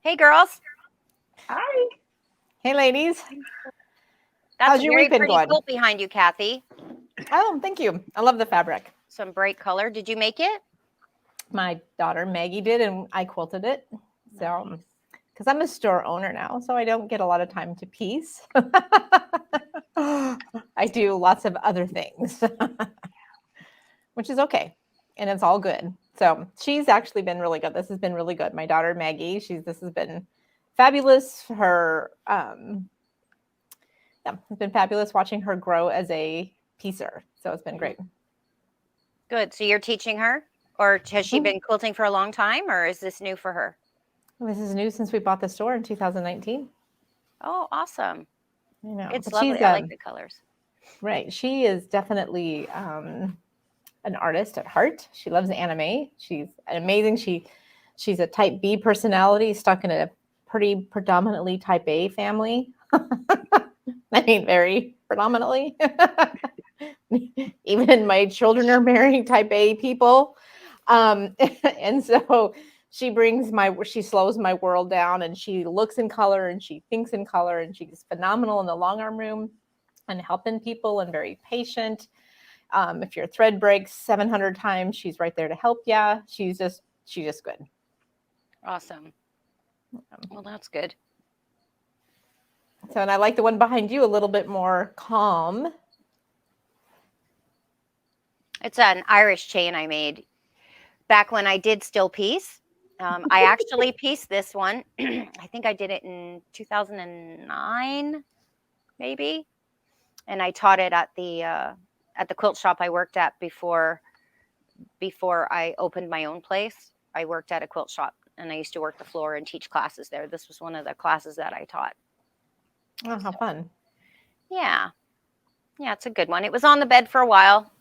Hey, girls. Hi. Hey, ladies. That's How's a your very week been pretty going? quilt behind you, Kathy. Oh, thank you. I love the fabric. Some bright color. Did you make it? My daughter Maggie did, and I quilted it. So, Nice. because I'm a store owner now, so I don't get a lot of time to piece. I do lots of other things, which is okay. And it's all good. So she's actually been really good. This has been really good. My daughter Maggie, this has been fabulous. Yeah, it's been fabulous watching her grow as a piecer. So it's been great. Good. So you're teaching her, or has she Mhm. been quilting for a long time, or is this new for her? This is new since we bought the store in 2019. Oh, awesome. I know, It's but lovely. I like the colors. right. She is definitely an artist at heart. She loves anime. She's amazing. She's a type B personality stuck in a pretty predominantly type A family. I mean, very predominantly. Even my children are marrying type A people. And so she slows my world down, and she looks in color and she thinks in color, and she's phenomenal in the long arm room and helping people and very patient. If your thread breaks 700 times, she's right there to help you. She's just good. Awesome. Well, that's good. So, and I like the one behind you a little bit more calm. It's an Irish chain I made back when I did still piece. I actually pieced this one. I think I did it in 2009, maybe, and I taught it at the quilt shop I worked at before I opened my own place. I worked at a quilt shop, and I used to work the floor and teach classes there. This was one of the classes that I taught. Oh, how fun. Yeah. Yeah, it's a good one. It was on the bed for a while.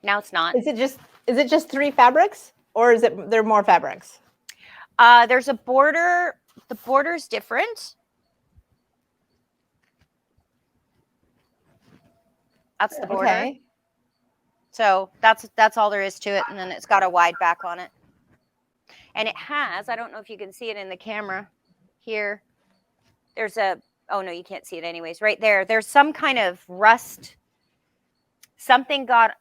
Now it's not. Is it just 3 fabrics, or is it there more fabrics? There's a border. The border's different. That's the border. Okay. So that's all there is to it, and then it's got a wide back on it. And it has, I don't know if you can see it in the camera here. There's oh no, you can't see it anyways. Right there. There's some kind of rust. Something got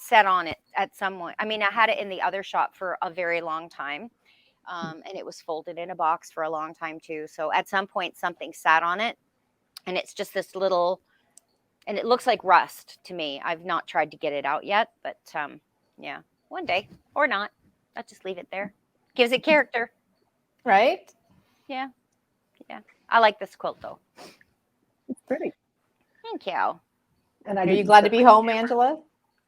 set on it at some point. I mean, I had it in the other shop for a very long time. And it was folded in a box for a long time too. So at some point something sat on it, and it's just this little, and it looks like rust to me. I've not tried to get it out yet, but yeah, one day or not. I'll just leave it there. Gives it character. Right? Yeah. Yeah. I like this quilt though. It's pretty. Thank you. And I Are you didn't glad to set be my home, camera. Angela?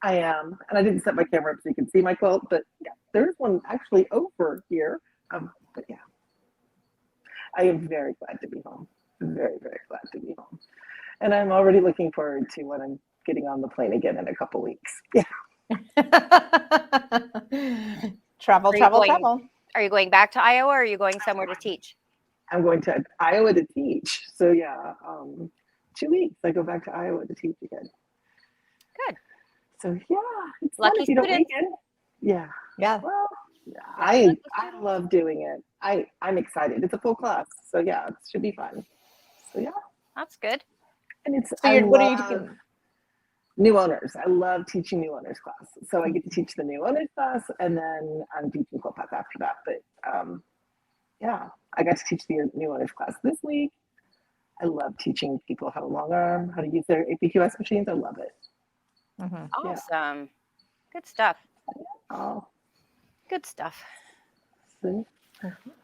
I am. And I didn't set my camera up so you can see my quilt, but yeah, there's one actually over here. But yeah, I am very glad to be home. Very, very glad to be home. And I'm already looking forward to when I'm getting on the plane again in a couple weeks. Yeah. Travel, Are you travel, going travel. are you going back to Iowa, or are you going somewhere to teach? I'm going to Iowa to teach. So yeah, 2 weeks I go back to Iowa to teach again. Good. So yeah, it's fun Lucky if you don't make students. it. Yeah. Yeah. Well, Very lucky I students. love doing it. I'm excited. It's a full class, so yeah, it should be fun. So yeah, That's good. and it's So what are you doing? new owners. I love teaching new owners class. So I get to teach the new owners class, and then I'm teaching quilt path after that. But yeah, I got to teach the new owners class this week. I love teaching people how to long arm, how to use their APQS machines. I love it. Mm-hmm. Yeah. Awesome. Good stuff. Oh, Good stuff. see?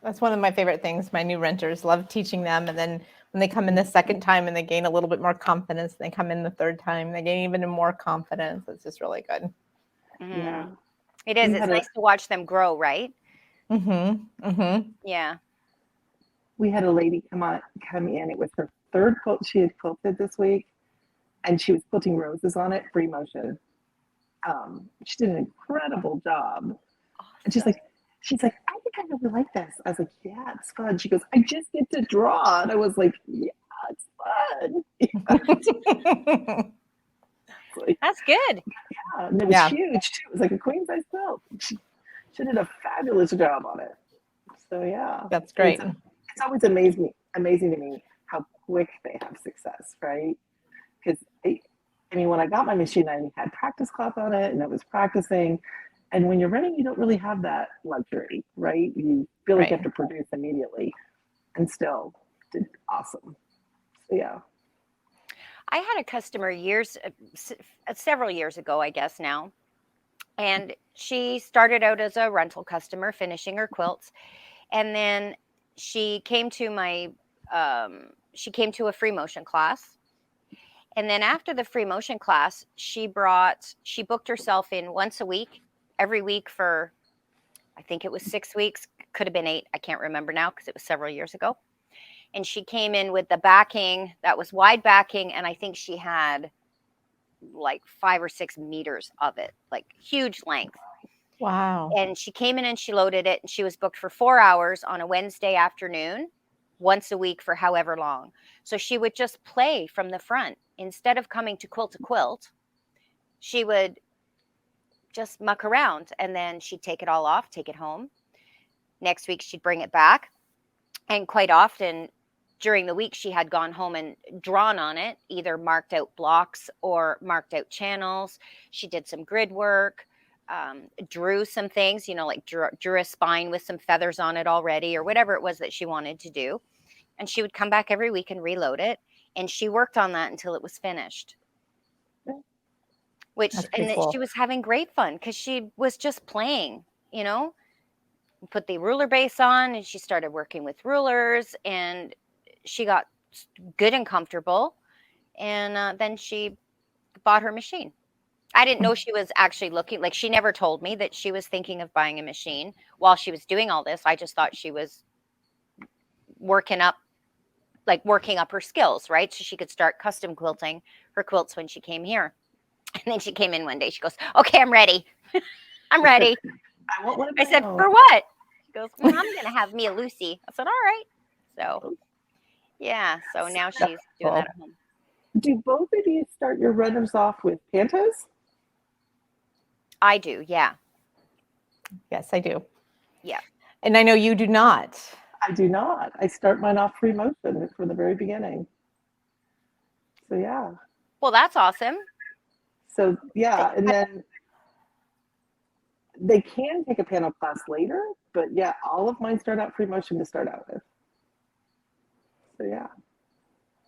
That's one of my favorite things. My new renters love teaching them. And then when they come in the second time and they gain a little bit more confidence, they come in the third time, they gain even more confidence. It's just really good. Yeah. It is. We It's had a nice to watch them grow, right? Mm-hmm. Mm-hmm. Yeah. we had a lady come in. It was her third quilt she had quilted this week, and she was quilting roses on it, free motion. She did an incredible job. And Awesome. she's like, I think I really like this. I was like, yeah, it's fun. She goes, I just get to draw. And I was like, yeah, it's fun. Yeah. It's like, That's good. yeah. And it was huge too. It was like a queen size quilt. She did a fabulous job on it. So yeah, That's great. It's always amazing to me how quick they have success, right? Because I mean, when I got my machine, I had practice cloth on it, and I was practicing. And when you're running, you don't really have that luxury, right? You feel like you have to produce immediately, and still did awesome. So yeah. I had a customer several years ago, I guess now, and she started out as a rental customer, finishing her quilts, and then she came to a free motion class, and then after the free motion class, she booked herself in once a week, every week for, I think it was 6 weeks, could have been 8, I can't remember now because it was several years ago. And she came in with the backing that was wide backing, and I think she had like 5 or 6 meters of it, like huge length. Wow. And she came in and she loaded it, and she was booked for 4 hours on a Wednesday afternoon, once a week for however long. So she would just play from the front. Instead of coming to quilt, she would just muck around, and then she'd take it all off, take it home. Next week, she'd bring it back. And quite often during the week, she had gone home and drawn on it, either marked out blocks or marked out channels. She did some grid work, drew some things, like drew a spine with some feathers on it already, or whatever it was that she wanted to do. And she would come back every week and reload it. And she worked on that until it was finished. She was having great fun because she was just playing, put the ruler base on, and she started working with rulers, and she got good and comfortable. And then she bought her machine. I didn't know she was actually looking, like, she never told me that she was thinking of buying a machine while she was doing all this. I just thought she was working up her skills, right? So she could start custom quilting her quilts when she came here. And then she came in one day. She goes, "Okay, I'm ready. I'm ready." I said, "For what?" She goes, "I'm going to have me a Lucy." I said, "All right." So, yeah. So now she's doing that at home. Do both of you start your runners off with pantos? I do, yeah. Yes, I do. Yeah. And I know you do not. I do not. I start mine off free motion from the very beginning. So yeah. Well, that's awesome. So yeah, and then they can take a panel class later, but yeah, all of mine start out free motion to start out with. So yeah.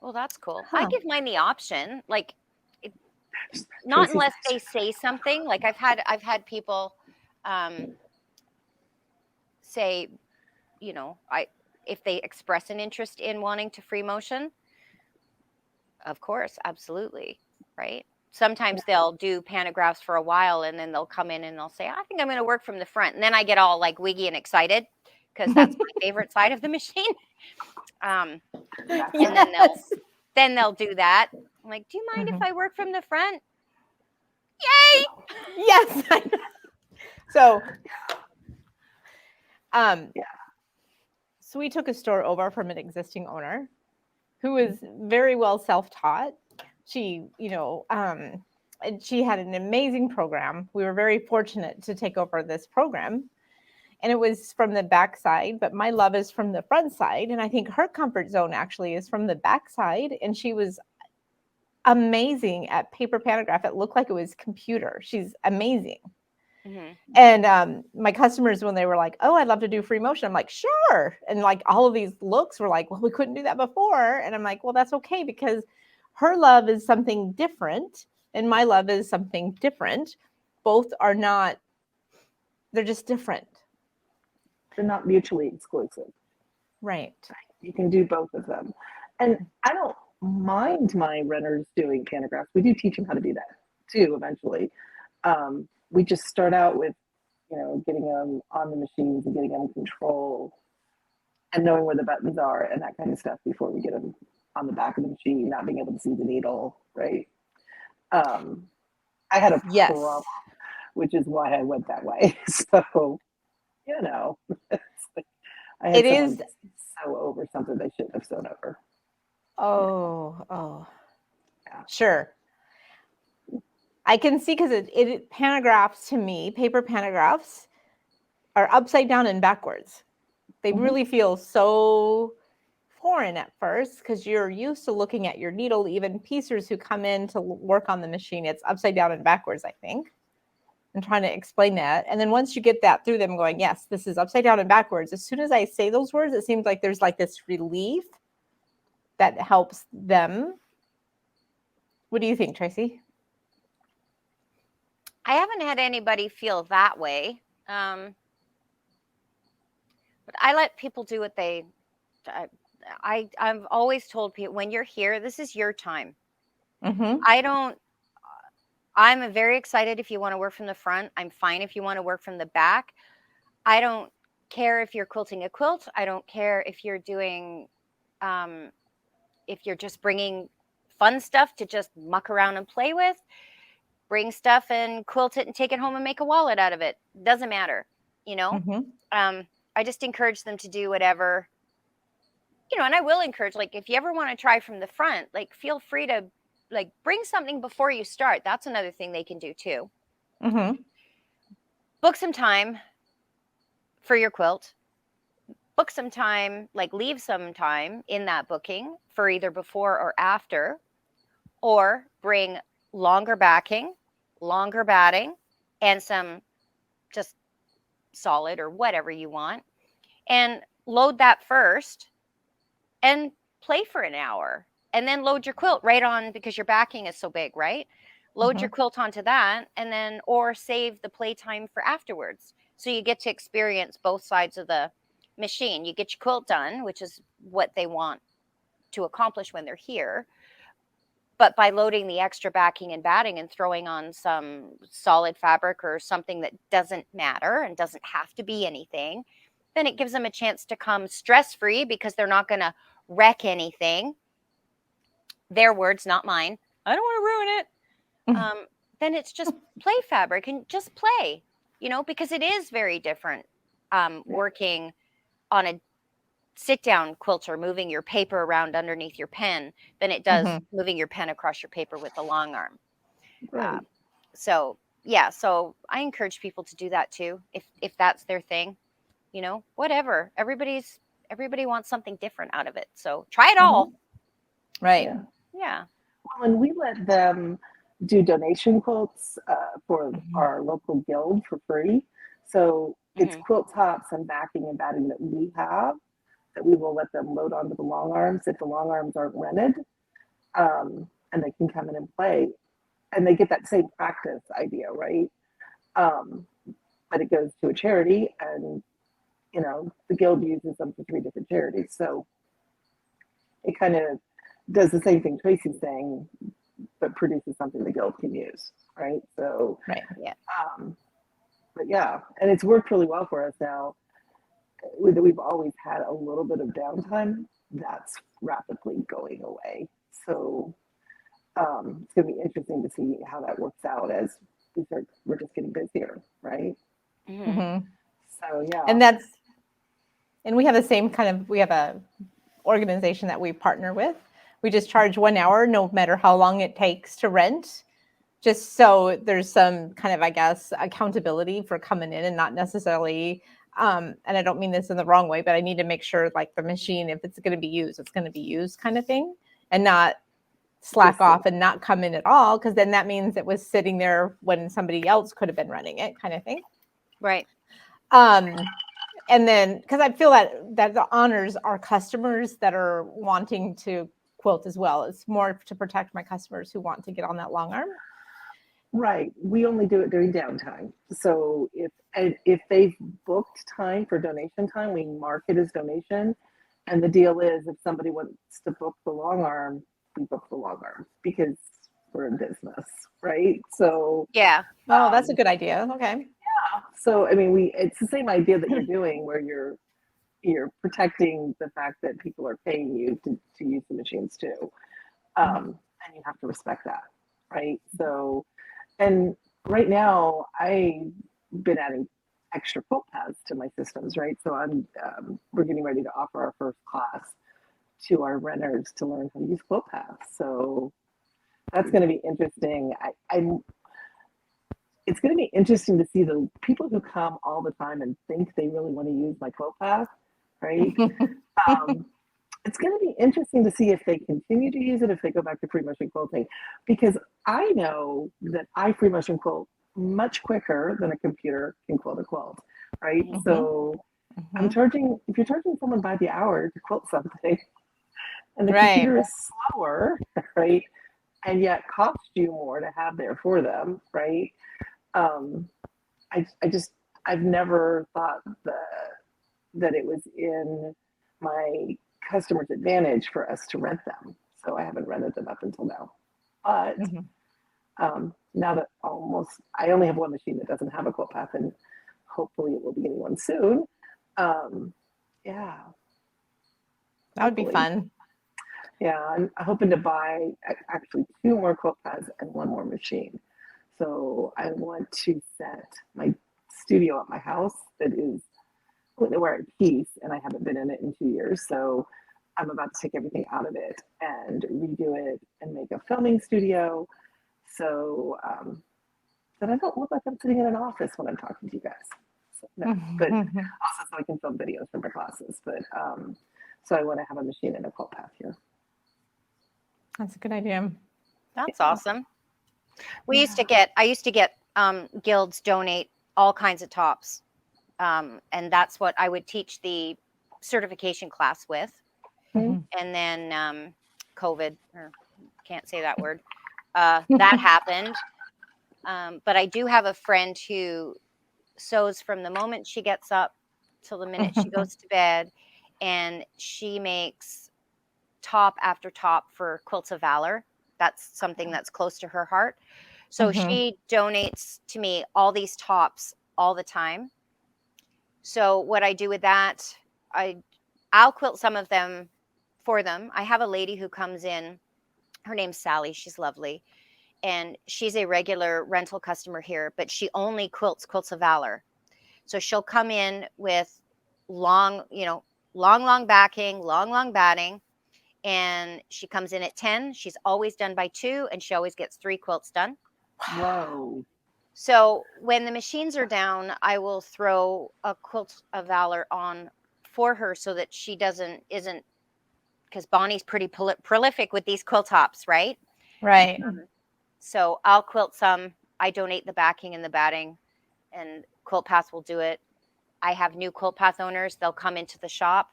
Well, that's cool. I give mine the option, like, not unless they say something. Like I've had people say, if they express an interest in wanting to free motion, of course, absolutely, right? Sometimes they'll do pantographs for a while, and then they'll come in and they'll say, "I think I'm going to work from the front." And then I get all like wiggy and excited because that's my favorite side of the machine. And then they'll do that. I'm like, "Do you mind if I work from the front?" Yay! Yes. So, so we took a store over from an existing owner who was very well self-taught. She, and she had an amazing program. We were very fortunate to take over this program. And it was from the back side, but my love is from the front side. And I think her comfort zone actually is from the back side. And she was amazing at paper pantograph. It looked like it was computer. She's amazing. Mm-hmm. And my customers, when they were like, "Oh, I'd love to do free motion," I'm like, "Sure." And like all of these looks were like, "Well, we couldn't do that before." And I'm like, "Well, that's okay, because her love is something different and my love is something different. Both are not, they're just different. They're not mutually exclusive. Right. You can do both of them. And I don't mind my runners doing pantographs. We do teach them how to do that too eventually. We just start out with, getting them on the machines and getting them in control and knowing where the buttons are and that kind of stuff before we get them on the back of the machine, not being able to see the needle, right? I had a problem, which is why I went that way. So, I had someone sew over something they shouldn't have sewn over. Oh, yeah. Sure. I can see, because it pantographs to me, paper pantographs, are upside down and backwards. They really feel so foreign at first because you're used to looking at your needle. Even piecers who come in to work on the machine, it's upside down and backwards, I think, and trying to explain that. And then once you get that through them going, yes, this is upside down and backwards. As soon as I say those words, it seems like there's like this relief that helps them. What do you think, Tracy? I haven't had anybody feel that way. But I let people do what they, I've always told people, when you're here, this is your time. I'm very excited if you want to work from the front. I'm fine if you want to work from the back. I don't care if you're quilting a quilt. I don't care if you're doing, if you're just bringing fun stuff to just muck around and play with. Bring stuff and quilt it and take it home and make a wallet out of it. Doesn't matter, you know? I just encourage them to do whatever, you know, and I will encourage, like, if you ever want to try from the front, like, feel free to, like, bring something before you start. That's another thing they can do too. Book some time for your quilt. Book some time, like, leave some time in that booking for either before or after, or bring longer backing, longer batting, and some just solid or whatever you want, and load that first and play for an hour, and then load your quilt right on, because your backing is so big, right? Load your quilt onto that, and then, or save the playtime for afterwards. So you get to experience both sides of the machine. You get your quilt done, which is what they want to accomplish when they're here. But by loading the extra backing and batting and throwing on some solid fabric or something that doesn't matter and doesn't have to be anything, then it gives them a chance to come stress-free, because they're not going to wreck anything. Their words, not mine. I don't want to ruin it. Then it's just play fabric and just play, you know, because it is very different working on a sit-down quilter, moving your paper around underneath your pen, than it does moving your pen across your paper with a long arm. So yeah, so I encourage people to do that too, if that's their thing, you know, whatever. Everybody wants something different out of it, so try it all. Right. Yeah. Well, and we let them do donation quilts for our local guild for free. So it's quilt tops and backing and batting that we have, that we will let them load onto the long arms if the long arms aren't rented, and they can come in and play, and they get that same practice idea, right? But it goes to a charity, and you know, the guild uses them for 3 different charities, so it kind of does the same thing Tracy's saying, but produces something the guild can use, right? So but yeah, and it's worked really well for us now. We've always had a little bit of downtime that's rapidly going away. So it's going to be interesting to see how that works out as we're just getting busier, right? So yeah. And we have the same kind of, we have a organization that we partner with. We just charge 1 hour, no matter how long it takes to rent, just so there's some kind of, I guess, accountability for coming in, and not necessarily, and I don't mean this in the wrong way, but I need to make sure, like, the machine, if it's going to be used, it's going to be used kind of thing, and not slack off and not come in at all, because then that means it was sitting there when somebody else could have been running it, kind of thing. Right. And then, because I feel that honors our customers that are wanting to quilt as well. It's more to protect my customers who want to get on that long arm. Right. We only do it during downtime. So if they've booked time for donation time, we mark it as donation. And the deal is, if somebody wants to book the long arm, we book the long arm, because we're in business, right? So yeah. Oh, that's a good idea. Okay. Yeah. So I mean, it's the same idea that you're doing, where you're protecting the fact that people are paying you to use the machines too, and you have to respect that, right? So, and right now I've been adding extra quilt paths to my systems, right? So we're getting ready to offer our first class to our renters to learn how to use quilt paths. So that's going to be interesting. it's going to be interesting to see the people who come all the time and think they really want to use my quilt path, right? Um, it's going to be interesting to see if they continue to use it, if they go back to free motion quilting, because I know that I free motion quilt much quicker than a computer can quilt a quilt, right? Mhm. So I'm charging, if you're charging someone by the hour to quilt something, and the Right. computer is slower, right? And yet costs you more to have there for them, right? Um, I just, I've never thought that it was in my customer's advantage for us to rent them. So I haven't rented them up until now. But Mhm. now that I only have one machine that doesn't have a quilt path, and hopefully it will be getting one soon. Yeah, That would be hopefully. fun. Yeah, I'm hoping to buy actually two more quilt pads and one more machine. So I want to set my studio at my house that is where I piece, and I haven't been in it in 2 years. So I'm about to take everything out of it and redo it and make a filming studio. So that I don't look like I'm sitting in an office when I'm talking to you guys. So, no, but also so I can film videos for my classes. But so I want to have a machine and a quilt path here. That's a good idea. That's Yeah. awesome. I used to get guilds donate all kinds of tops. And that's what I would teach the certification class with. Mhm. And then COVID, or can't say that word, that happened. But I do have a friend who sews from the moment she gets up till the minute she goes to bed, and she makes top after top for Quilts of Valor. That's something that's close to her heart. So Mhm. she donates to me all these tops all the time. So what I do with that, I'll quilt some of them for them. I have a lady who comes in. Her name's Sally. She's lovely. And she's a regular rental customer here, but she only Quilts of Valor. So she'll come in with long, long backing, long batting. And she comes in at 10. She's always done by 2, and she always gets 3 quilts done. Whoa. So when the machines are down, I will throw a Quilt of Valor on for her so that she isn't, because Bonnie's pretty prolific with these quilt tops, right? Right. So I'll quilt some. I donate the backing and the batting, and Quilt Path will do it. I have new Quilt Path owners. They'll come into the shop.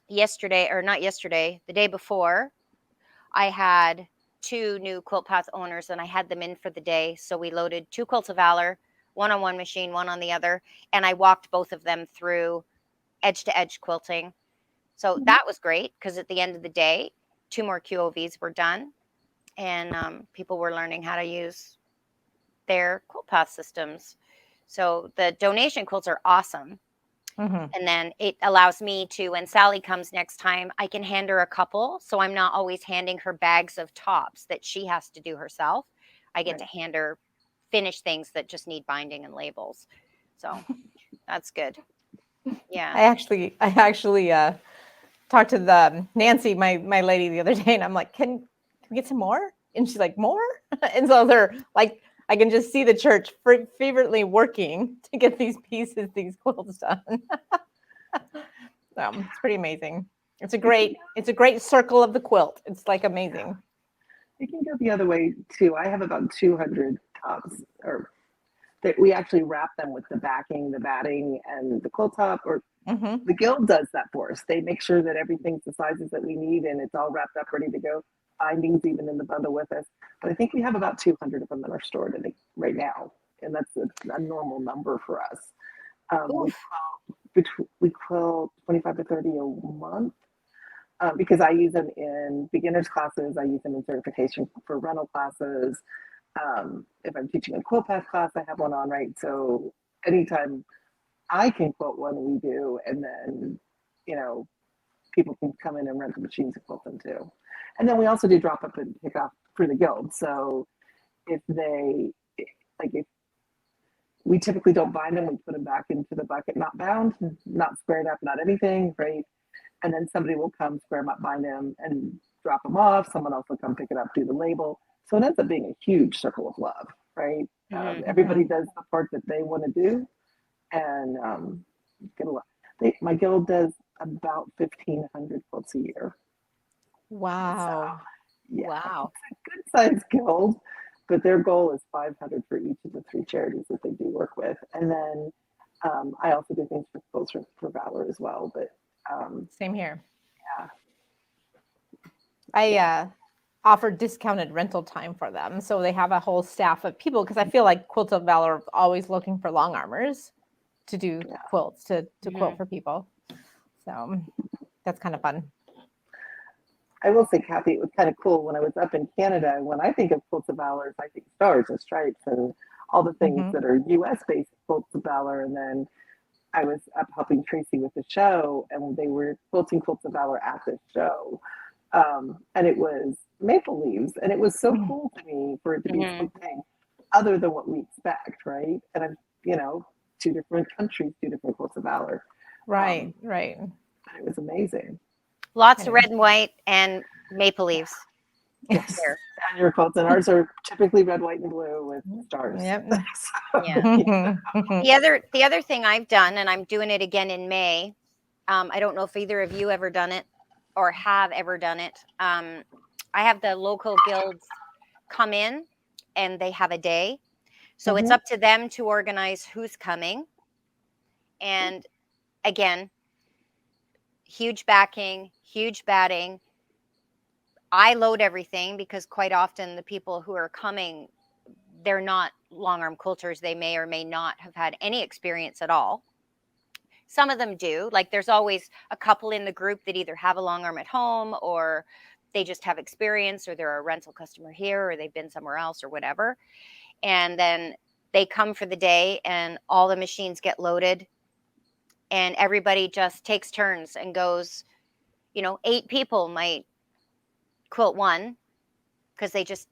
The day before, I had 2 new Quilt Path owners, and I had them in for the day. So we loaded 2 Quilts of Valor, one on one machine, one on the other, and I walked both of them through edge to edge quilting. So that was great because at the end of the day, 2 more QOVs were done, and people were learning how to use their Quilt Path systems. So the donation quilts are awesome. Mhm. And then it allows me to, when Sally comes next time, I can hand her a couple. So I'm not always handing her bags of tops that she has to do herself. I get to hand her finished things that just need binding and labels. So that's good. Yeah. I actually talked to the Nancy, my lady, the other day, and I'm like, can we get some more? And she's like, more? And so they're like, I can just see the church fervently working to get these quilts done. So it's pretty amazing. It's a great circle of the quilt. It's like amazing. It can go the other way too. I have about 200 tops, or that we actually wrap them with the backing, the batting, and the quilt top. Or Mm-hmm. the guild does that for us. They make sure that everything's the sizes that we need and it's all wrapped up, ready to go. Bindings even in the bundle with us. But I think we have about 200 of them that are stored right now, and that's a normal number for us. We quilt 25 to 30 a month. Because I use them in beginners classes, I use them in certification for rental classes. If I'm teaching a quilt path class, I have one on, right? So anytime I can quilt one, we do, and then people can come in and rent the machines and quilt them too. And then we also do drop up and pick up for the guild. So if we typically don't bind them, we put them back into the bucket, not bound, not squared up, not anything, right? And then somebody will come square them up, bind them, and drop them off. Someone else will come pick it up, do the label. So it ends up being a huge circle of love, right? Everybody does the part that they want to do, and get a lot. My guild does about 1,500 quilts a year. Wow. So, yeah, Wow. it's a good sized guild, but their goal is 500 for each of the 3 charities that they do work with. And then I also do things for quilts for Valor as well. But Same here. yeah. I offer discounted rental time for them. So they have a whole staff of people, because I feel like Quilts of Valor are always looking for long armors to do quilts, to quilt for people. So that's kind of fun. I will say, Kathy, it was kind of cool when I was up in Canada. When I think of Quilts of Valor, I think stars and stripes and all the things that are U.S. based Quilts of Valor. And then I was up helping Tracy with the show, and they were quilting Quilts of Valor at the show. And it was maple leaves, and it was so cool to me for it to be something other than what we expect, right? And I'm, 2 different countries, 2 different Quilts of Valor. Right. But it was amazing. Lots of red and white and maple leaves. Yes. And your quilts, and ours are typically red, white, and blue with stars. Yep. Yeah. The other thing I've done, and I'm doing it again in May. I don't know if either of you ever done it or have ever done it. I have the local guilds come in, and they have a day. So it's up to them to organize who's coming. And again, huge backing, huge batting. I load everything because quite often the people who are coming, they're not long arm quilters. They may or may not have had any experience at all. Some of them do. Like there's always a couple in the group that either have a long arm at home, or they just have experience, or they're a rental customer here, or they've been somewhere else or whatever. And then they come for the day and all the machines get loaded and everybody just takes turns and goes, 8 people might quilt one because they just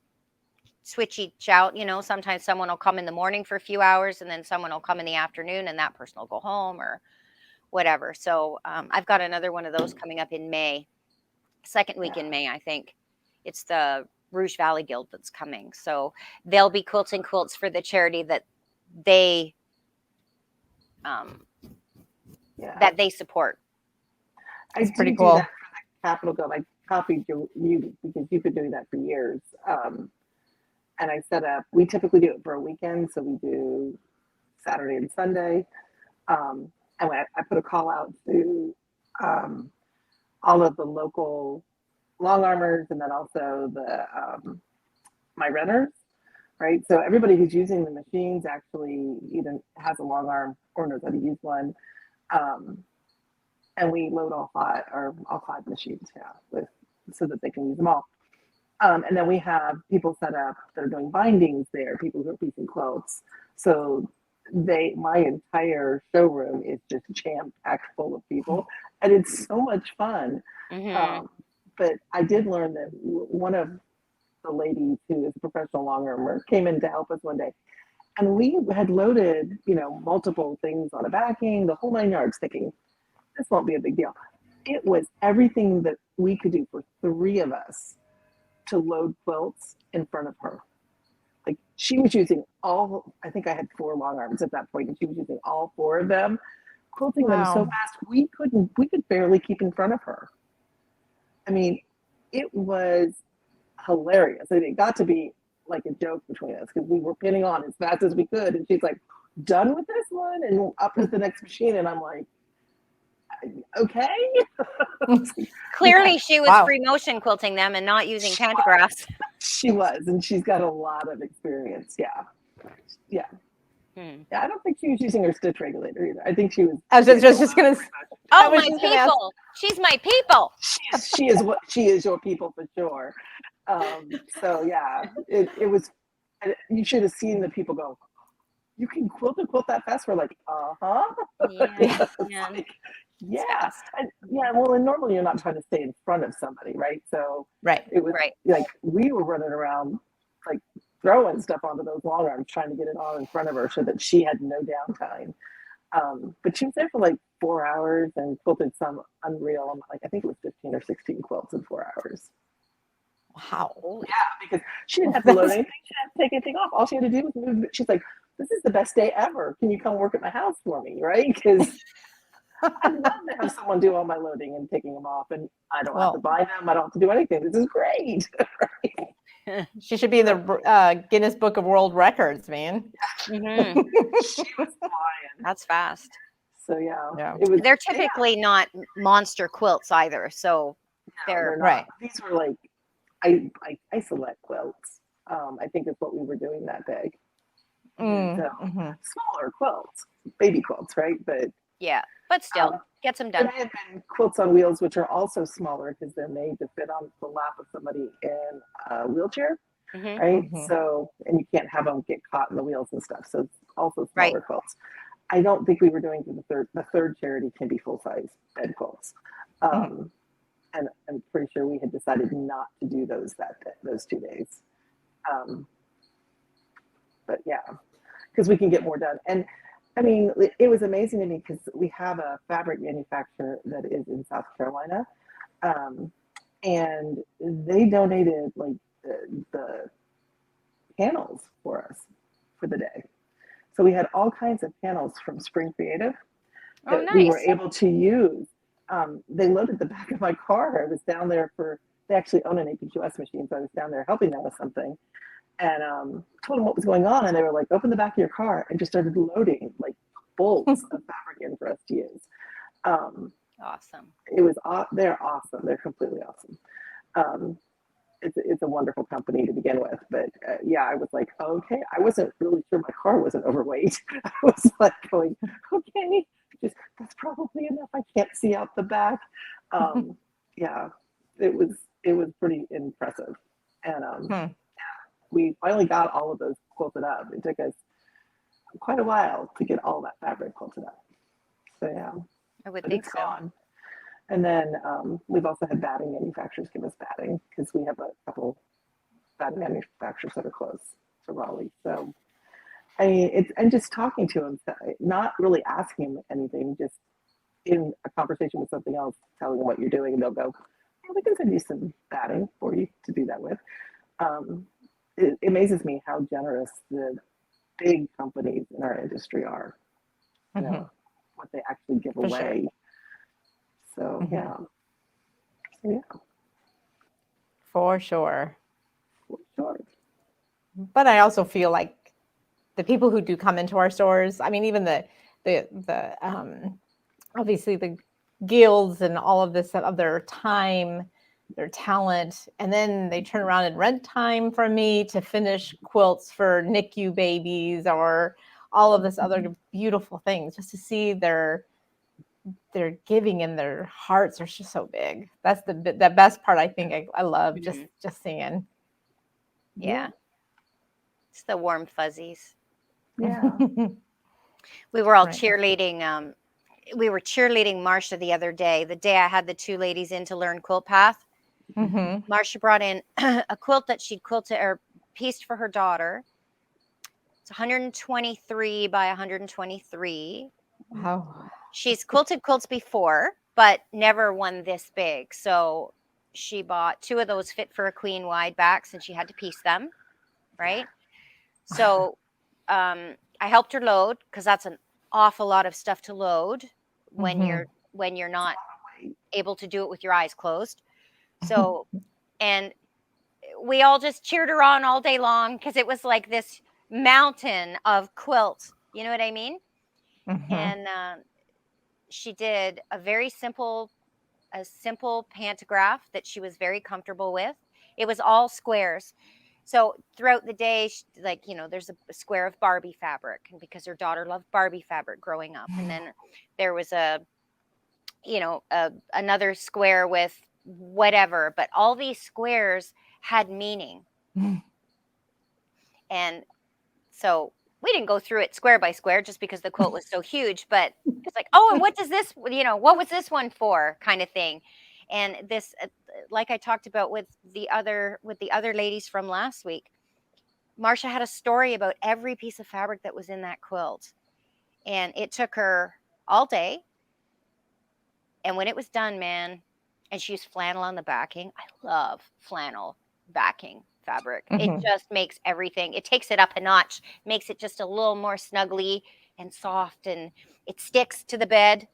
switch each out. Sometimes someone will come in the morning for a few hours and then someone will come in the afternoon and that person will go home or whatever. So I've got another one of those coming up in May, second week in May, I think. It's the Rouge Valley Guild that's coming. So they'll be quilting quilts for the charity that they support. It's pretty cool. That for the Capital Guild. I copied you because you've been doing that for years. And I set up, we typically do it for a weekend. So we do Saturday and Sunday. And I put a call out to all of the local long armors, and then also the my renters, right? So everybody who's using the machines actually either has a long arm or knows how to use one. And we load all 5 machines, so that they can use them all. And then we have people set up that are doing bindings there, people who are piecing quilts. So my entire showroom is just jam-packed full of people, and it's so much fun. But I did learn that one of the ladies who is a professional long armer came in to help us one day, and we had loaded, multiple things on a backing, the whole 9 yards, thinking this won't be a big deal. It was everything that we could do for 3 of us to load quilts in front of her. Like she was using I think I had 4 long arms at that point, and she was using all 4 of them, quilting them so fast we could barely keep in front of her. I mean, it was hilarious. I mean, it got to be like a joke between us because we were pinning on as fast as we could, and she's like, "Done with this one," and up to the next machine, and I'm like, okay. Clearly she was free motion quilting them and not using pantographs. She was, and she's got a lot of experience. Yeah. I don't think she was using her stitch regulator either. I think she was. I was just gonna. Oh, my people! She's my people. She is your people for sure. So yeah, it was. You should have seen the people go, "You can quilt that fast." We're like, Yeah. Well, and normally you're not trying to stay in front of somebody, right? So it was like we were running around like throwing stuff onto those long arms, trying to get it all in front of her so that she had no downtime. But she was there for like 4 hours and quilted some unreal, like I think it was 15 or 16 quilts in 4 hours. Wow. Holy. Because she didn't have to load anything. She didn't have to take anything off. All she had to do was move. She's like, this is the best day ever. Can you come work at my house for me? Right? Because I'd love to have someone do all my loading and taking them off, and I don't have to Well, buy them. I don't have to do anything. This is great. she should be in the Guinness Book of World Records, man. Mhm. She was flying. That's fast. So yeah, Yeah. it was. They're typically not monster quilts either. So They're not. Right. These were like I isolate quilts. I think is what we were doing that day. So smaller quilts, baby quilts, right? But yeah, but still gets them there done. may have been quilts on wheels, which are also smaller because they're made to fit on the lap of somebody in a wheelchair, Mhm. right? So, and you can't have them get caught in the wheels and stuff. So it's also Right. smaller quilts. I don't think we were doing the third charity can be full size bed quilts. And I'm pretty sure we had decided not to do those those 2 days. But yeah, because we can get more done. And I mean, it was amazing to me because we have a fabric manufacturer that is in South Carolina, and they donated like the panels for us for the day. So we had all kinds of panels from Spring Creative Oh, that we were nice. able to use. They loaded the back of my car. I was down there they actually own an APQS machine, so I was down there helping them with something. And told them what was going on, and they were like, "Open the back of your car," and just started loading like bolts of fabric in for us to use. Awesome. It was they're awesome. They're completely awesome. It's a wonderful company to begin with, but yeah, I was like, okay, I wasn't really sure my car wasn't overweight. I was like going, okay, just that's probably enough. I can't see out the back. Yeah, it was pretty impressive, and we finally got all of those quilted up. It took us quite a while to get all that fabric quilted up. So yeah, I would but think it's so. gone. And then we've also had batting manufacturers give us batting because we have a couple batting manufacturers that are close to Raleigh. So I mean, it's and just talking to them, not really asking them anything, just in a conversation with something else, telling them what you're doing, and they'll go, "Oh, we can send you some batting for you to do that with." It amazes me how generous the big companies in our industry are. You know what they actually give For sure. away. So yeah. So yeah. For sure. Sure. But I also feel like the people who do come into our stores, I mean, even the obviously the guilds and all of this of their time, their talent, and then they turn around and rent time from me to finish quilts for NICU babies or all of this other beautiful things, just to see their giving and their hearts are just so big. That's the best part. I think I love just seeing. Yeah. It's the warm fuzzies. Yeah. We were all Right. cheerleading. We were cheerleading Marsha the other day. The day I had the two ladies in to learn quilt path, Marsha brought in a quilt that she'd quilted or pieced for her daughter. It's 123 by 123. Wow. She's quilted quilts before, but never one this big. So she bought two of those fit for a queen wide backs, and she had to piece them, right? So I helped her load because that's an awful lot of stuff to load when you're not able to do it with your eyes closed. So, and we all just cheered her on all day long because it was like this mountain of quilts. You know what I mean? And she did a simple pantograph that she was very comfortable with. It was all squares. So throughout the day, there's a square of Barbie fabric, and because her daughter loved Barbie fabric growing up, and then there was another square with whatever, but all these squares had meaning. And so we didn't go through it square by square just because the quilt was so huge, but it's like, oh, and what does this, what was this one for, kind of thing. And this, like I talked about with the other ladies from last week, Marsha had a story about every piece of fabric that was in that quilt. And it took her all day. And when it was done, man, and she used flannel on the backing. I love flannel. backing fabric. It Mhm. just makes everything, it takes it up a notch, makes it just a little more snuggly and soft, and it sticks to the bed,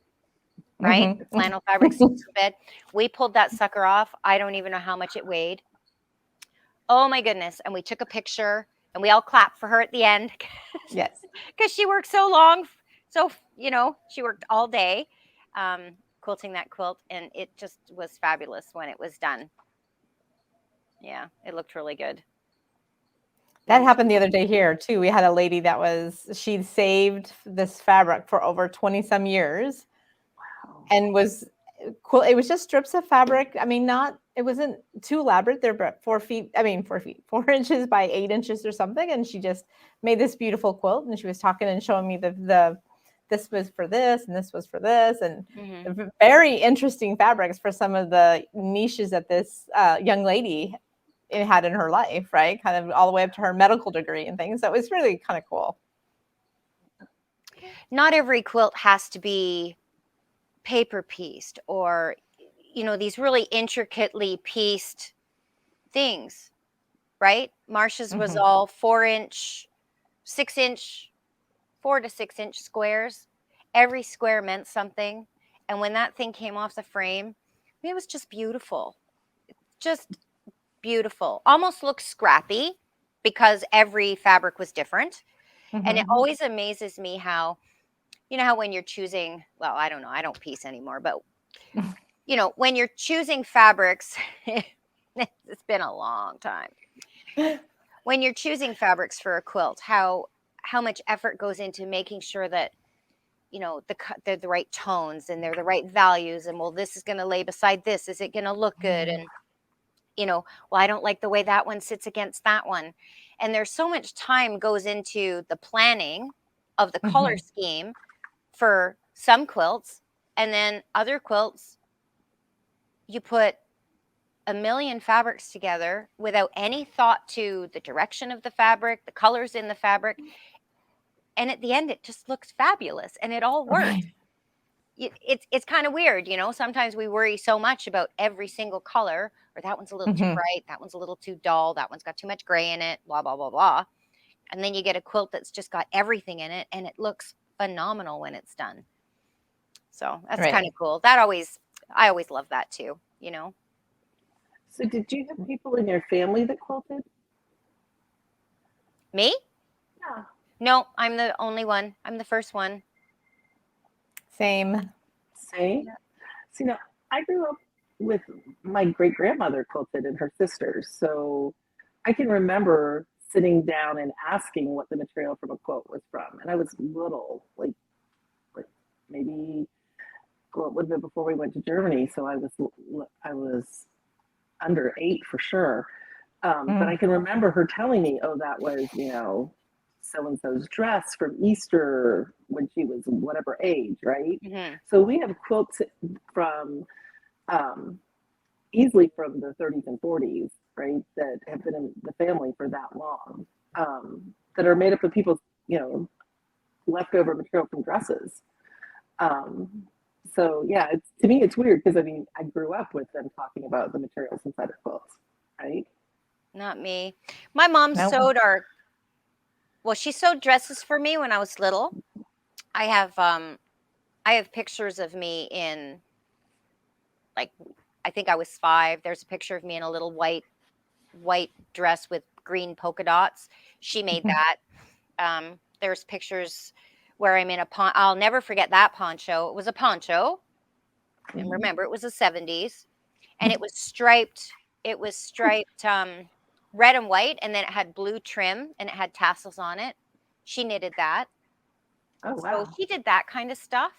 right? Mhm. The flannel fabric sticks to the bed. We pulled that sucker off. I don't even know how much it weighed. Oh my goodness. And we took a picture and we all clapped for her at the end Yes. because she worked so long. So, she worked all day quilting that quilt, and it just was fabulous when it was done. Yeah, it looked really good. That happened the other day here too. We had a lady she'd saved this fabric for over 20 some years Wow. and was cool. It was just strips of fabric. I mean, it wasn't too elaborate. They're about 4 feet, 4 feet, 4 inches by 8 inches or something. And she just made this beautiful quilt, and she was talking and showing me this was for this and this was for this, and very interesting fabrics for some of the niches that this young lady had in her life, right? Kind of all the way up to her medical degree and things. So it was really kind of cool. Not every quilt has to be paper pieced or, these really intricately pieced things, right? Marsha's was all 4-inch, 6-inch, 4 to 6 inch squares. Every square meant something. And when that thing came off the frame, it was just beautiful. Just beautiful. Almost looked scrappy because every fabric was different. And it always amazes me how, how when you're choosing, well, I don't know, I don't piece anymore, but when you're choosing fabrics, it's been a long time. When you're choosing fabrics for a quilt, how much effort goes into making sure that they're the right tones and they're the right values, and well, this is going to lay beside this, is it going to look good? And well, I don't like the way that one sits against that one. And there's so much time goes into the planning of the color scheme for some quilts, and then other quilts you put a million fabrics together without any thought to the direction of the fabric, the colors in the fabric, and at the end it just looks fabulous and it all works. Right. It's kind of weird, sometimes we worry so much about every single color, or that one's a little too bright, that one's a little too dull, that one's got too much gray in it, blah blah blah blah. And then you get a quilt that's just got everything in it and it looks phenomenal when it's done. So that's Right. kind of cool. I always love that too. So did you have people in your family that quilted? Me? Yeah. No, I'm the only one. I'm the first one. Same. See, now I grew up with my great grandmother quilted and her sisters, so I can remember sitting down and asking what the material from a quilt was from, and I was little, like maybe, well, it would have been before we went to Germany, so I was under 8 for sure. But I can remember her telling me, "Oh, that was so and so's dress from Easter when she was whatever age, right?" So we have quilts from easily from the 30s and 40s, right? That have been in the family for that long, that are made up of people's leftover material from dresses. So yeah, to me it's weird because I grew up with them talking about the materials inside of quilts, right? Not me. My mom Nope. she sewed dresses for me when I was little. I have pictures of me in, like, I think I was 5. There's a picture of me in a little white dress with green polka dots. She made that. There's pictures where I'm in I'll never forget that poncho. It was a poncho. And remember, it was the 70s, and it was striped. It was striped red and white, and then it had blue trim, and it had tassels on it. She knitted that. Oh So wow. she did that kind of stuff.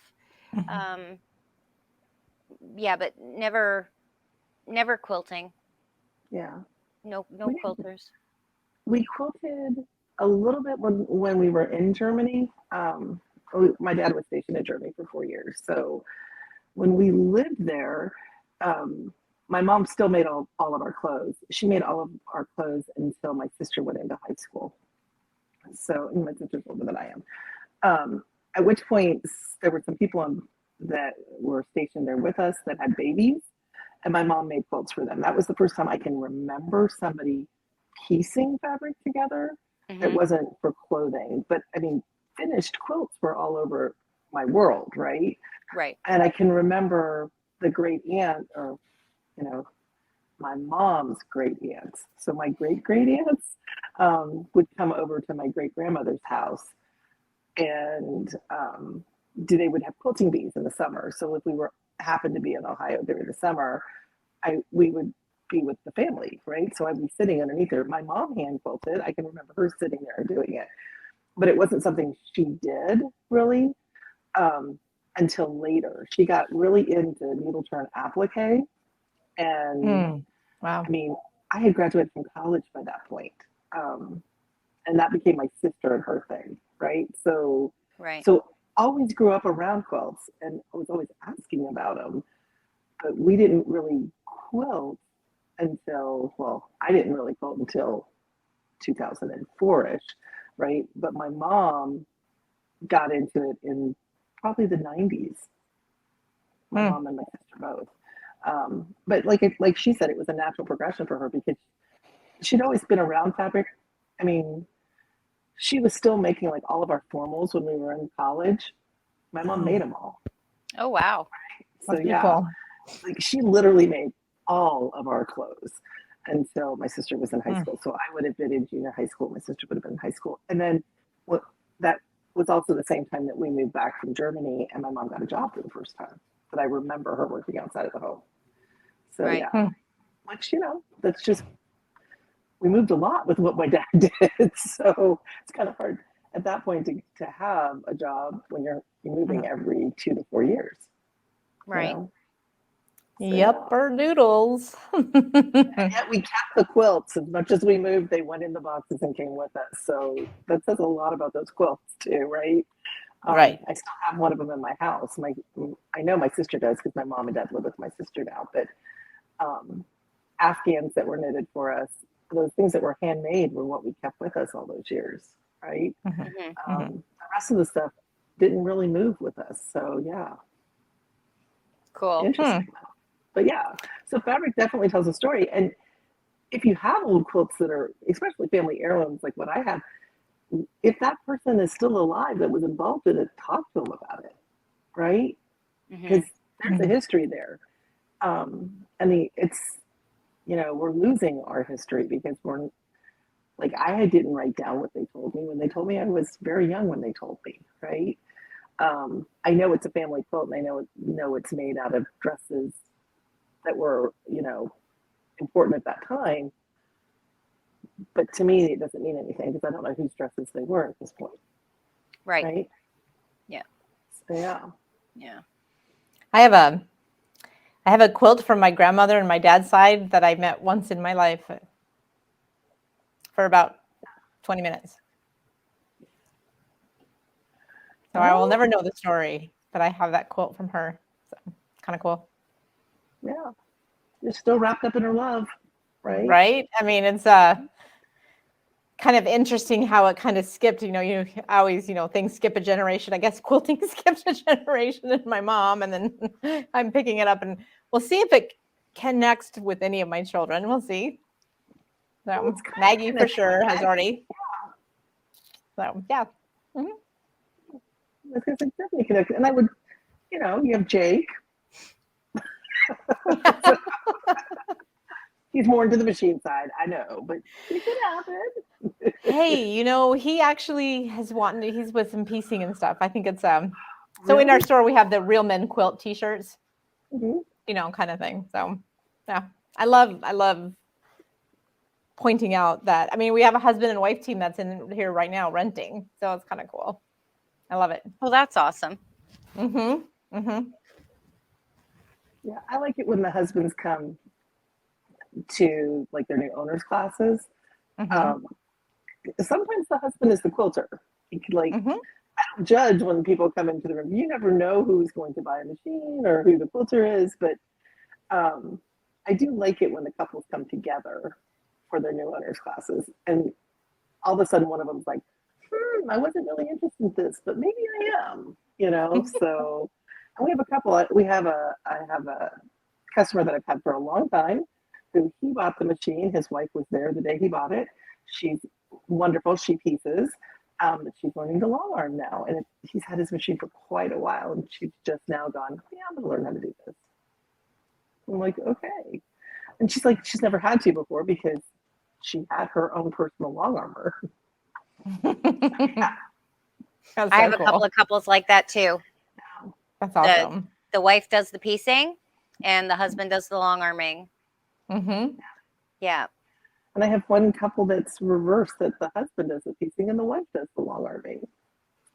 Yeah, but never quilting. Yeah. No We quilters. we quilted a little bit when we were in Germany. My dad was stationed in Germany for 4 years, so when we lived there, my mom still made all of our clothes. She made all of our clothes until my sister went into high school. So, and my sister's older than I am. At which point, there were some people that were stationed there with us that had babies. and my mom made quilts for them. That was the first time I can remember somebody piecing fabric together. It Mhm. wasn't for clothing, but I mean, finished quilts were all over my world, right? Right. And I can remember the great aunt, or, you know, my mom's great aunts. So my great great aunts would come over to my great grandmother's house, and they would have quilting bees in the summer. So if we were happened to be in Ohio during the summer, we would be with the family, right? So I'd be sitting underneath her. My mom hand quilted. I can remember her sitting there and doing it, but it wasn't something she did really um, until later. She got really into needle turn applique, and Wow. I mean, I had graduated from college by that point, um, and that became my sister and her thing, right? So, Right. so always grew up around quilts, and I was always asking about them, but we didn't really quilt until, well, I didn't really quilt until 2004-ish, right? But my mom got into it in probably the 90s. My Hmm. mom and my sister both. But like she said, it was a natural progression for her because she'd always been around fabric. I mean, she was still making like all of our formals when we were in college. My mom made them all. Oh wow. So That's pretty yeah, cool. like she literally made all of our clothes until my sister was in high Hmm. school. So I would have been in junior high school. My sister would have been in high school. And then what that was also the same time that we moved back from Germany and my mom got a job for the first time. But I remember her working outside of the home. So Right. yeah, which, that's just, we moved a lot with what my dad did. So it's kind of hard at that point to have a job when you're moving every 2 to 4 years, you Right. know? So yeah. Yupper doodles. Yet we kept the quilts. As much as we moved, they went in the boxes and came with us. So that says a lot about those quilts too, right? Right. I still have one of them in my house. I know my sister does because my mom and dad live with my sister now. But um, Afghans that were knitted for us, those things that were handmade were what we kept with us all those years, right? Mhm. Mhm. The rest of the stuff didn't really move with us. So yeah, Cool. interesting. But yeah, so fabric definitely tells a story. And if you have old quilts that are, especially family heirlooms like what I have, if that person is still alive that was involved in it, talk to them about it, right? Because Mhm. there's a history there. It's, we're losing our history because we're like, I didn't write down what they told me when they told me. I was very young when they told me, right? I know it's a family quilt, and I know it's made out of dresses that were, important at that time. But to me, it doesn't mean anything because I don't know whose dresses they were at this point, Right. right? Yeah. So yeah. Yeah. I have a quilt from my grandmother and my dad's side that I met once in my life for about 20 minutes. So I will Oh, never know the story, but I have that quilt from her. So kind of cool. yeah. You're still wrapped up in her love, right? Right? I mean, it's kind of interesting how it kind of skipped, you always, things skip a generation. I guess quilting skipped a generation in my mom, and then I'm picking it up, and we'll see if it connects with any of my children. We'll see. Well, So it's kind of Maggie for connected with sure has Maggie. already. So yeah. Mhm. It's definitely connected. And I would, you have Jake. So he's more into the machine side, I know, but it could happen. Hey, he actually he's with some piecing and stuff. I think it's so in our Really? store we have the Real Men Quilt t-shirts, Mm-hmm. kind of thing. So yeah. I love pointing out that, I mean, we have a husband and wife team that's in here right now renting. So it's kind of cool. I love it. Well, that's awesome. Mm-hmm. Mm-hmm. Yeah, I like it when the husbands come to like their new owners classes. Mm-hmm. Um, Sometimes the husband is the quilter. He could like Mm-hmm. judge when people come into the room. You never know who's going to buy a machine or who the quilter is, but um, I do like it when the couples come together for their new owners classes, and all of a sudden one of them's like, I wasn't really interested in this, but maybe I am. So, and we have a couple. I have a customer that I've had for a long time, who he bought the machine. His wife was there the day he bought it. She's wonderful. She pieces. But she's learning the long arm now, and he's had his machine for quite a while, and she's just now gone, yeah, I'm going to learn how to do this. I'm like, okay. And she's like, she's never had to before because she had her own personal long armor. That's I have so a cool. couple of couples like that too. That's awesome. The wife does the piecing and the husband does the long arming. Mm-hmm. Yeah. And I have one couple that's reversed, that the husband does the piecing and the wife does the long arming.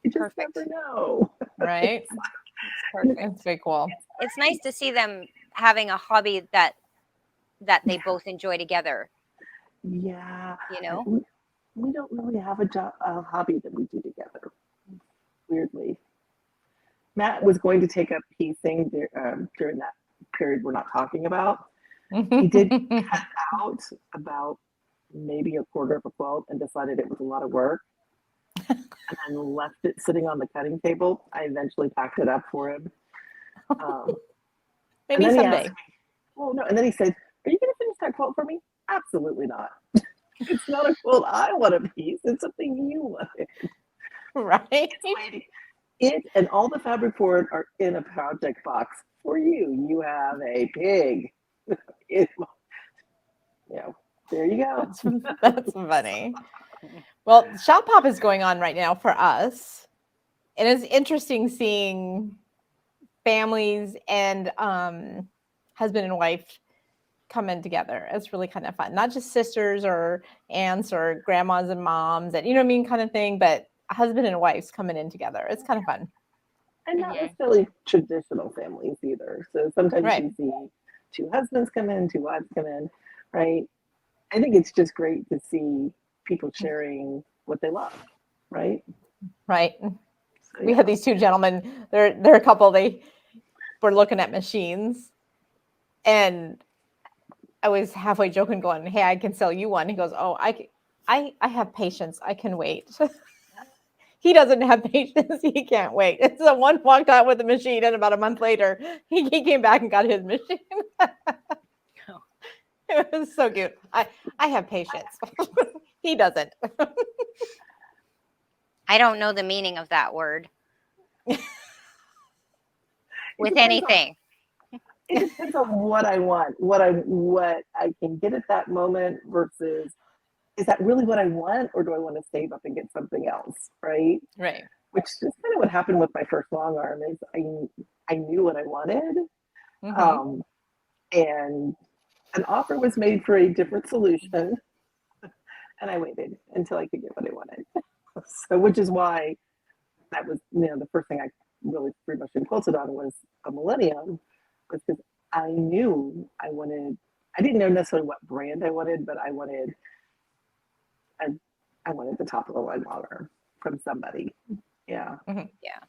You just Perfect. never know. Right. Perfect. It's very cool. It's nice to see them having a hobby that they both enjoy together. Yeah. You know? We don't really have a hobby that we do together, weirdly. Matt was going to take up piecing during that period we're not talking about. He did cut out about maybe a quarter of a quilt and decided it was a lot of work, and then left it sitting on the cutting table. I eventually packed it up for him. Maybe and then someday. He asked me, oh no! And then he said, "Are you going to finish that quilt for me?" Absolutely not. It's not a quilt I want to piece. It's something you wanted. Right. It and all the fabric for it are in a project box for you. You have a pig. There you go. That's funny. Well, Shop Hop is going on right now for us. And it's interesting seeing families and husband and wife come in together. It's really kind of fun. Not just sisters or aunts or grandmas and moms and, you know what I mean, kind of thing, but husband and wives coming in together. It's kind of fun. And not necessarily traditional families either. So sometimes you see two husbands come in, two wives come in, right? I think it's just great to see people sharing what they love, right? Right. So, we had these two gentlemen. They're a couple. They were looking at machines, and I was halfway joking, going, "Hey, I can sell you one." He goes, "Oh, I have patience. I can wait." He doesn't have patience. He can't wait. And so one walked out with the machine, and about a month later, he came back and got his machine. It was so cute. I have patience. He doesn't. I don't know the meaning of that word. With anything. It depends on what I want, what I can get at that moment versus, is that really what I want, or do I want to save up and get something else, right? Right. Which is kind of what happened with my first long arm. Is I knew what I wanted, and an offer was made for a different solution, and I waited until I could get what I wanted. So, which is why that was, the first thing I really pretty much quilted on was a Millennium, because I knew I wanted. I didn't know necessarily what brand I wanted, but I wanted the top of the line long arm from somebody. Yeah. Yeah.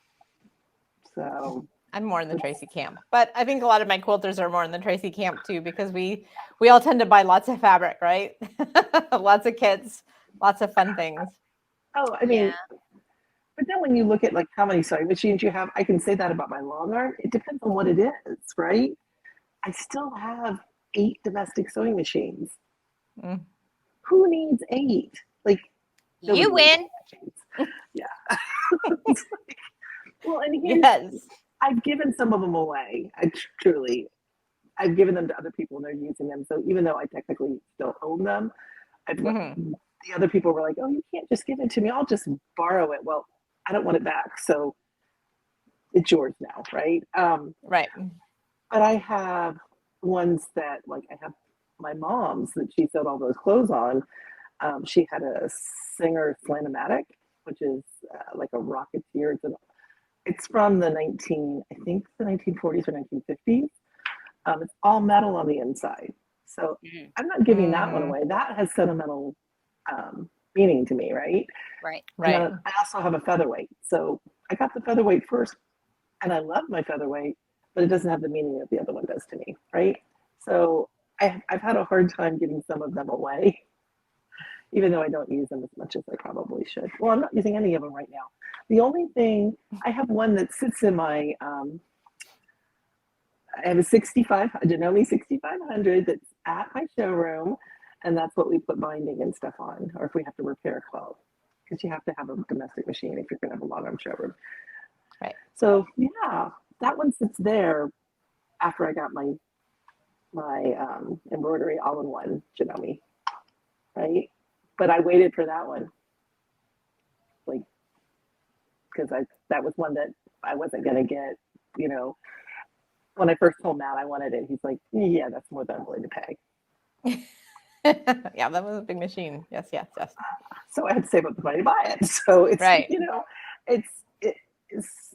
So I'm more in the Tracy camp, but I think a lot of my quilters are more in the Tracy camp too, because we all tend to buy lots of fabric, right? Lots of kits, lots of fun things. Oh, I mean, but then when you look at like how many sewing machines you have, I can say that about my long arm. It depends on what it is, right? I still have 8 domestic sewing machines. Who needs 8? Like, you win. Yeah. Well, and yes, I've given some of them away. I've given them to other people and they're using them. So even though I technically still own them, the other people were like, "Oh, you can't just give it to me. I'll just borrow it." Well, I don't want it back, so it's yours now, right? Right. But I have ones that, like, I have my mom's that she sewed all those clothes on. She had a Singer Slant-O-Matic, which is like a Rocketeer. It's from the 1940s or 1950s. It's all metal on the inside. So I'm not giving that one away. That has sentimental meaning to me, right? Right. Right. I also have a featherweight. So I got the featherweight first, and I love my featherweight, but it doesn't have the meaning that the other one does to me, right? So I've had a hard time giving some of them away, even though I don't use them as much as I probably should. Well, I'm not using any of them right now. The only thing, I have one that sits in my I have a Janome 6500 that's at my showroom, and that's what we put binding and stuff on, or if we have to repair a quilt, because you have to have a domestic machine if you're going to have a long-arm showroom. Right. So yeah, that one sits there after I got my embroidery all-in-one Janome, right? But I waited for that one, like, because that was one that I wasn't going to get, you know. When I first told Matt I wanted it, he's like, yeah, that's more than I'm willing to pay. Yeah, that was a big machine. Yes. So I had to save up the money to buy it. So it's, Right. you know, it's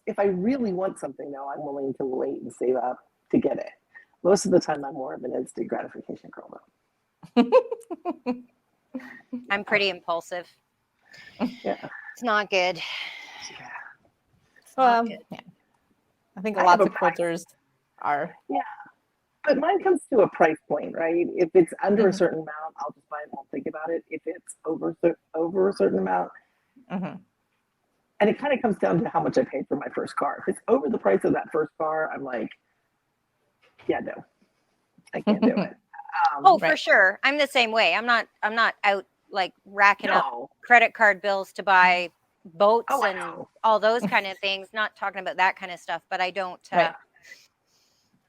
if I really want something though, I'm willing to wait and save up to get it. Most of the time I'm more of an instant gratification girl though. I'm pretty impulsive. Yeah. It's not good. Yeah. It's not good. Yeah. I think I lots have of quilters are. Yeah. But mine comes to a price point, right? If it's under a Mhm. certain amount, I'll just buy it and won't think about it. If it's over a certain amount, Mhm. and it kind of comes down to how much I paid for my first car. If it's over the price of that first car, I'm like, yeah, no, I can't do it. Oh, for Right. sure. I'm the same way. I'm not out like racking up No. credit card bills to buy boats Oh, I and know. all those kind of things. Not talking about that kind of stuff, but I don't. Right.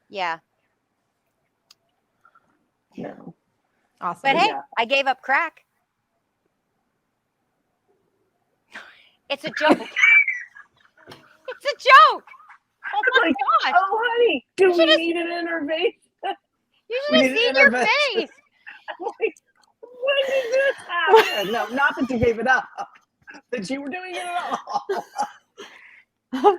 Yeah. No. Awesome. But hey, Yeah. I gave up crack. It's a joke. It's a joke. Oh my Like, gosh. oh, honey, do we should've- need an intervention? You We should have need seen an your intervention. face. I'm like, when did this happen? No, not that you gave it up, that you were doing it at all.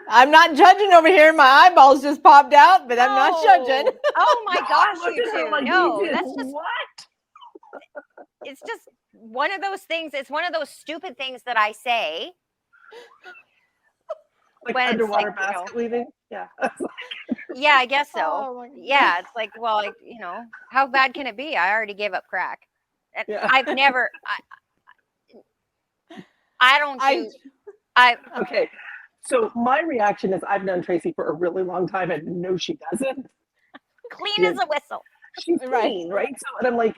I'm not judging over here. My eyeballs just popped out, but I'm not judging. No. Oh my No, I gosh, looked you at her two. like, No, you did that's just what? it's just one of those things. It's one of those stupid things that I say Like when it's underwater like, basket weaving? Yeah. yeah, I guess so. Oh my Yeah, it's like, well, like, how bad can it be? I already gave up crack. And Yeah. I've never I don't do I Okay. So my reaction is I've known Tracy for a really long time and no, she doesn't. clean as a whistle. She's Right. clean, right? So I'm like,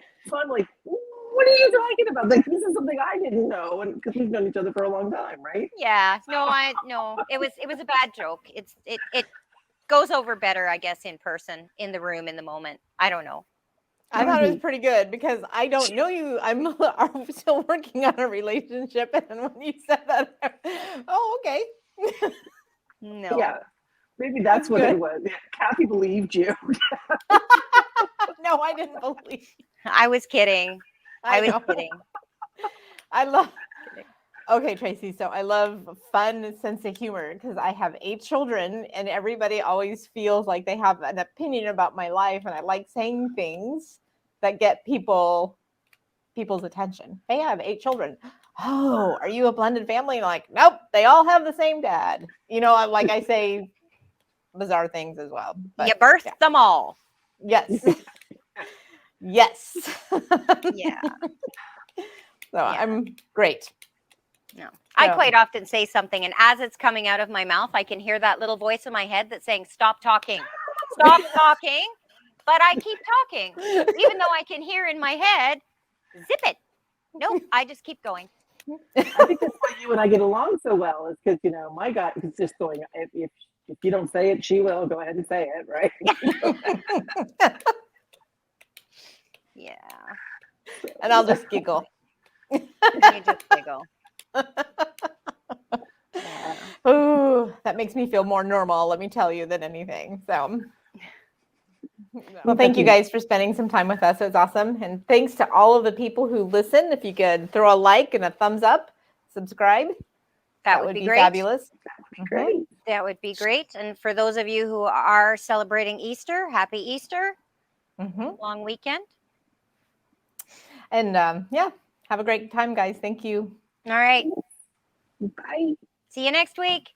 what are you talking about? Like, this is something I didn't know, and because we've known each other for a long time, right? Yeah, no, it was a bad joke. It goes over better, I guess, in person, in the room, in the moment. I don't know. I thought it was pretty good because I don't know you. I'm still working on a relationship, and when you said that, oh, okay. No. Yeah, maybe that's what good. it was. Yeah, Kathy believed you. No, I didn't believe. I was kidding. I was know. kidding. I love. Okay, Tracy. So I love fun and sense of humor because I have 8 children, and everybody always feels like they have an opinion about my life, and I like saying things that get people's attention. Hey, I have 8 children. Oh, are you a blended family? Like, nope, they all have the same dad. Like I say bizarre things as well. But You birthed them all. yes. Yes. Yeah. So I'm great. No. I So- quite often say something, and as it's coming out of my mouth, I can hear that little voice in my head that's saying, "Stop talking. Stop talking." But I keep talking, even though I can hear in my head, "Zip it." Nope, I just keep going. I think that's why you and I get along so well, is because my gut is just going. If you don't say it, she will. Go ahead and say it, right? Yeah. And I'll just giggle. You just giggle. Yeah. Ooh, that makes me feel more normal, let me tell you, than anything. So, well, thank you guys for spending some time with us. It was awesome. And thanks to all of the people who listen. If you could throw a like and a thumbs up, subscribe. That would be great. Fabulous. Great. That would be great. And for those of you who are celebrating Easter, happy Easter. Long weekend. And yeah, have a great time, guys. Thank you. All right. Bye. See you next week.